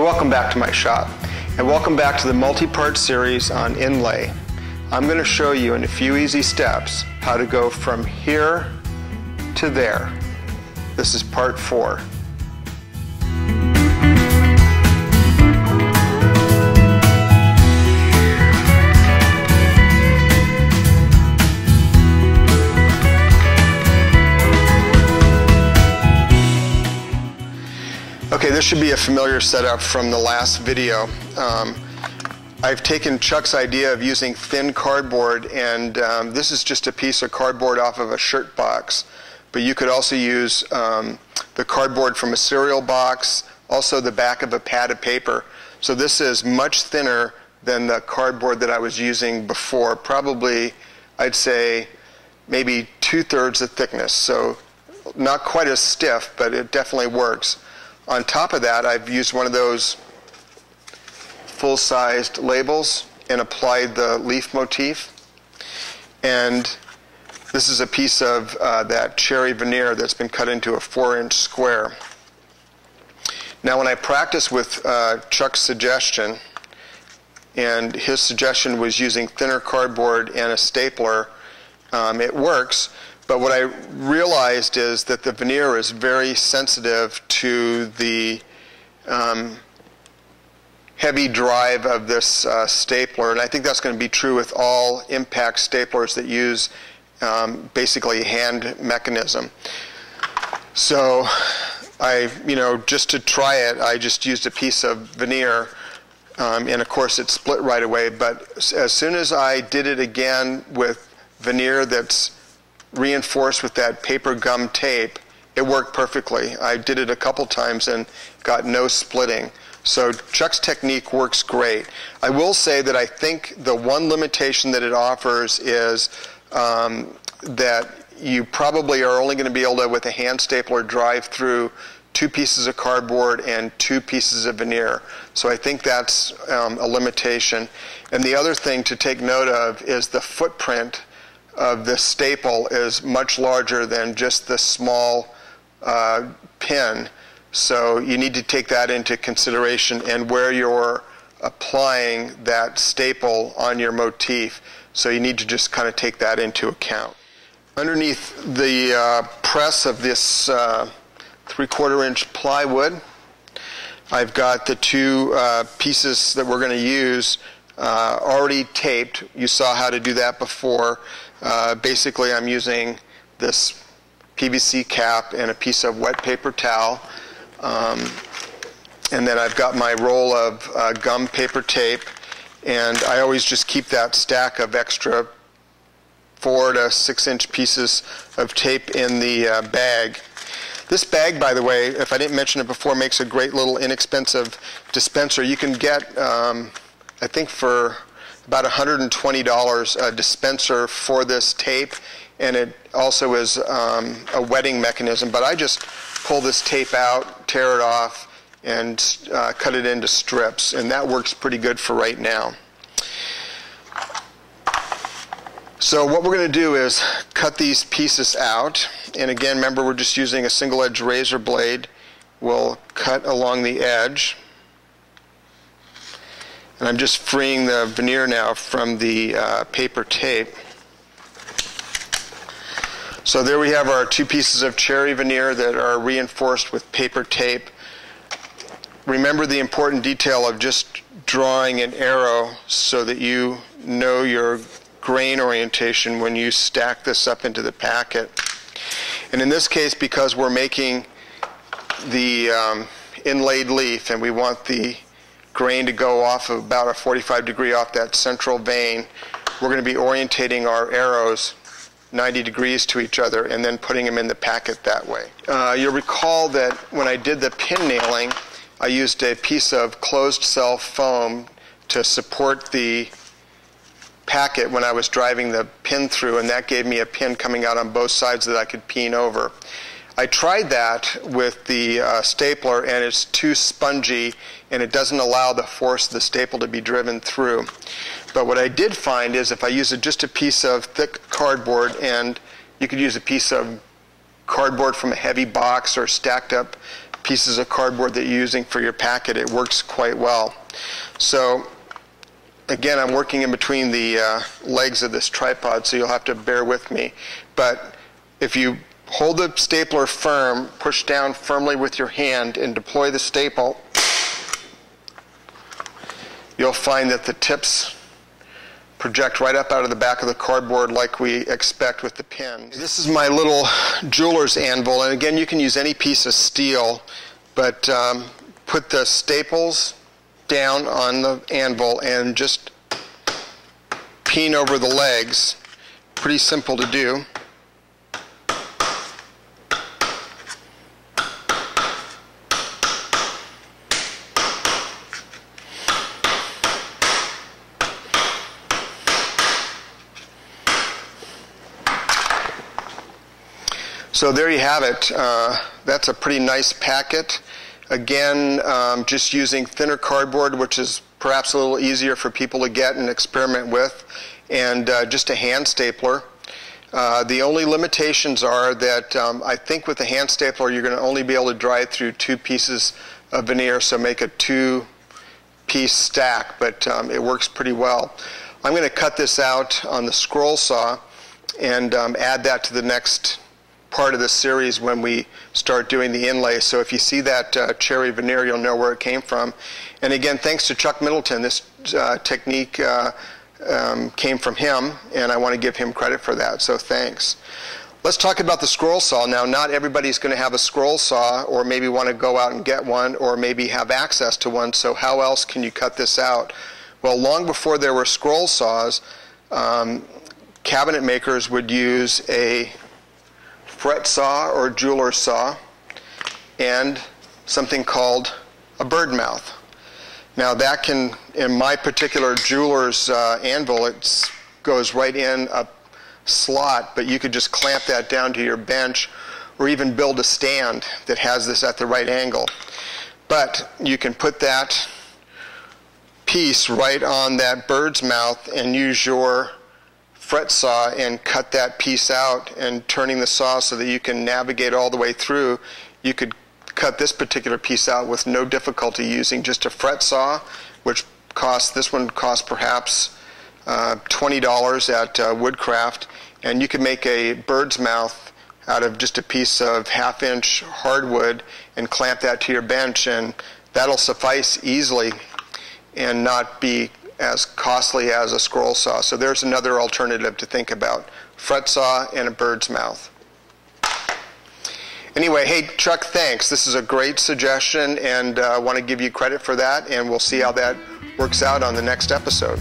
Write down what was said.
Welcome back to my shop, and welcome back to the multi-part series on Inlay. I'm going to show you in a few easy steps how to go from here to there. This is part 4. Okay, this should be a familiar setup from the last video. I've taken Chuck's idea of using thin cardboard, and this is just a piece of cardboard off of a shirt box. But you could also use the cardboard from a cereal box, also the back of a pad of paper. So this is much thinner than the cardboard that I was using before. Probably, I'd say, maybe 2/3 the thickness. So not quite as stiff, but it definitely works. On top of that, I've used one of those full-sized labels and applied the leaf motif. And this is a piece of that cherry veneer that's been cut into a 4-inch square. Now, when I practice with Chuck's suggestion, and his suggestion was using thinner cardboard and a stapler, it works. But what I realized is that the veneer is very sensitive to the heavy drive of this stapler, and I think that's going to be true with all impact staplers that use basically a hand mechanism. So just to try it, I just used a piece of veneer, and of course it split right away. But as soon as I did it again with veneer that's reinforced with that paper gum tape, it worked perfectly. I did it a couple times and got no splitting. So Chuck's technique works great. I will say that I think the one limitation that it offers is that you probably are only going to be able to, with a hand stapler, drive through 2 pieces of cardboard and 2 pieces of veneer. So I think that's a limitation. And the other thing to take note of is the footprint of this staple is much larger than just the small pin. So you need to take that into consideration and where you're applying that staple on your motif. So you need to just kind of take that into account. Underneath the press of this 3/4 inch plywood, I've got the 2 pieces that we're going to use already taped. You saw how to do that before. Basically, I'm using this PVC cap and a piece of wet paper towel. And then I've got my roll of gum paper tape, and I always just keep that stack of extra 4 to 6 inch pieces of tape in the bag. This bag, by the way, if I didn't mention it before, makes a great little inexpensive dispenser. You can get, I think for about $120 a dispenser for this tape, and it also is a wetting mechanism. But I just pull this tape out, tear it off, and cut it into strips, and that works pretty good for right now. So what we're going to do is cut these pieces out, and again, remember, we're just using a single edge razor blade. We'll cut along the edge. And I'm just freeing the veneer now from the paper tape. So there we have our 2 pieces of cherry veneer that are reinforced with paper tape. Remember the important detail of just drawing an arrow so that you know your grain orientation when you stack this up into the packet. And in this case, because we're making the inlaid leaf and we want the grain to go off of about a 45 degree off that central vein, we're going to be orientating our arrows 90 degrees to each other and then putting them in the packet that way. You'll recall that when I did the pin nailing, I used a piece of closed cell foam to support the packet when I was driving the pin through, and that gave me a pin coming out on both sides that I could peen over. I tried that with the stapler, and it's too spongy and it doesn't allow the force of the staple to be driven through. But what I did find is if I use just a piece of thick cardboard, and you could use a piece of cardboard from a heavy box or stacked up pieces of cardboard that you're using for your packet, it works quite well. So again, I'm working in between the legs of this tripod, so you'll have to bear with me. But if you hold the stapler firm, push down firmly with your hand, and deploy the staple, you'll find that the tips project right up out of the back of the cardboard like we expect with the pin. This is my little jeweler's anvil, and again, you can use any piece of steel, but put the staples down on the anvil and just peen over the legs. Pretty simple to do. So there you have it. That's a pretty nice packet. Again, just using thinner cardboard, which is perhaps a little easier for people to get and experiment with, and just a hand stapler. The only limitations are that I think with the hand stapler you're going to only be able to dry it through 2 pieces of veneer, so make a 2-piece stack, but it works pretty well. I'm going to cut this out on the scroll saw and add that to the next part of the series when we start doing the inlay. So if you see that cherry veneer, you'll know where it came from. And again, thanks to Chuck Middleton, this technique came from him, and I want to give him credit for that, so thanks. Let's talk about the scroll saw. Now, not everybody's going to have a scroll saw, or maybe want to go out and get one, or maybe have access to one, so how else can you cut this out? Well, long before there were scroll saws, cabinet makers would use a fret saw or jeweler's saw and something called a bird mouth. Now that can, in my particular jeweler's anvil, it goes right in a slot, but you could just clamp that down to your bench or even build a stand that has this at the right angle. But you can put that piece right on that bird's mouth and use your fret saw and cut that piece out, and turning the saw so that you can navigate all the way through. You could cut this particular piece out with no difficulty using just a fret saw, which costs, this one costs perhaps $20 at Woodcraft, and you can make a bird's mouth out of just a piece of 1/2-inch hardwood and clamp that to your bench, and that'll suffice easily and not be as costly as a scroll saw. So there's another alternative to think about. Fret saw and a bird's mouth. Anyway, hey Chuck, thanks. This is a great suggestion, and I want to give you credit for that, and we'll see how that works out on the next episode.